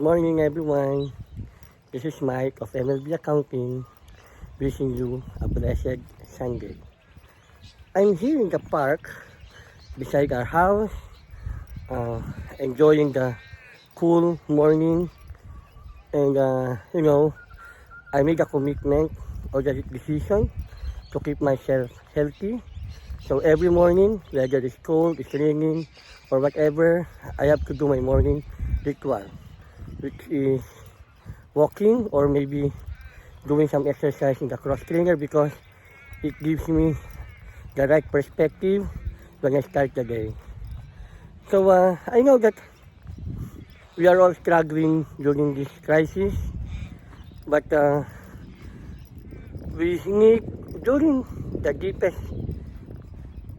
Good morning everyone. This is Mike of MLB Accounting, wishing you a blessed Sunday. I'm here in the park beside our house, enjoying the cool morning, and I made a commitment or the decision to keep myself healthy. So every morning, whether it's cold, it's raining, or whatever, I have to do my morning ritual, which is walking or maybe doing some exercise in the cross trainer, because it gives me the right perspective when I start the day. So I know that we are all struggling during this crisis, but we need, during the deepest,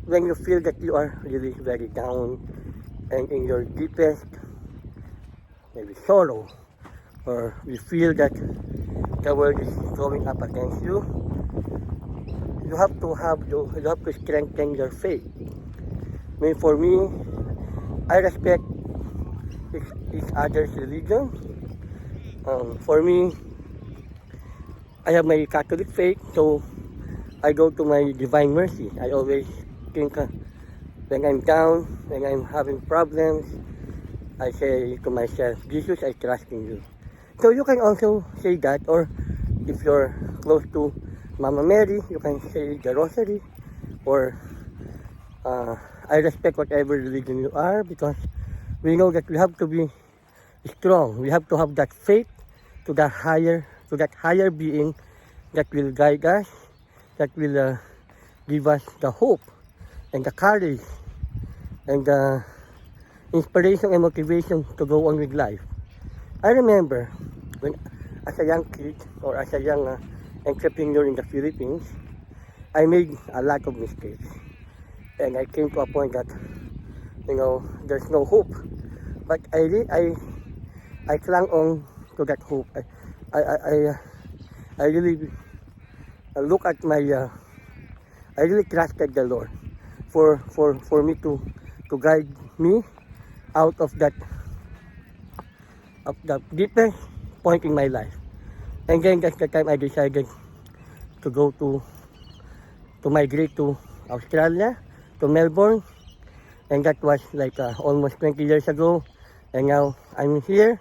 when you feel that you are really very down and in your deepest maybe sorrow, or you feel that the world is going up against you, you have to strengthen your faith. I mean, for me, I respect each other's religion. For me, I have my Catholic faith, so I go to my Divine Mercy. I always think when I'm down, when I'm having problems, I say to myself, Jesus, I trust in you. So you can also say that, or if you're close to Mama Mary, you can say the Rosary, or I respect whatever religion you are, because we know that we have to be strong. We have to have that faith to that higher being that will guide us, that will give us the hope and the courage and the inspiration and motivation to go on with life. I remember when, as a young kid or as a young entrepreneur in the Philippines, I made a lot of mistakes, and I came to a point that there's no hope. But I clung on to that hope. I really look at my I really trusted the Lord for me to guide me out of the deepest point in my life. And then that's the time I decided to go to migrate to Australia, to Melbourne, and that was like almost 20 years ago. And now I'm here.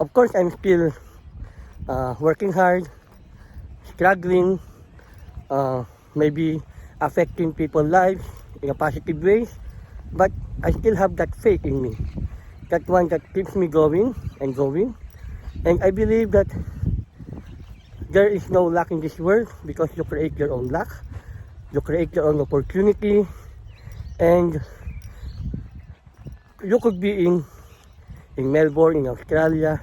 Of course, I'm still working hard, struggling, maybe affecting people's lives in a positive ways, but I still have that faith in me, that one that keeps me going and going. And I believe that there is no luck in this world, because you create your own luck, you create your own opportunity, and you could be in Melbourne, in Australia,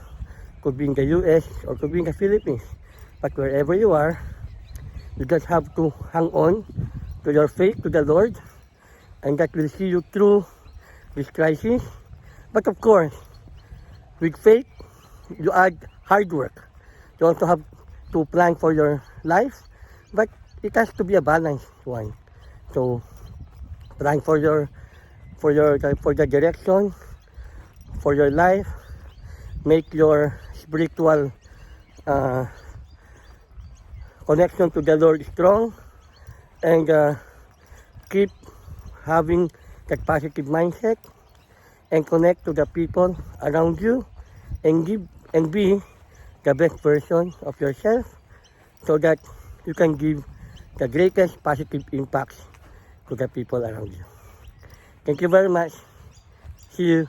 could be in the US, or could be in the Philippines. But wherever you are, you just have to hang on to your faith, to the Lord, and that will see you through this crisis. But of course, with faith, you add hard work. You also have to plan for your life, but it has to be a balanced one. So, plan for the direction, for your life, make your spiritual connection to the Lord strong, and keep having that positive mindset, and connect to the people around you, and be the best version of yourself, so that you can give the greatest positive impacts to the people around you. Thank you very much. See you.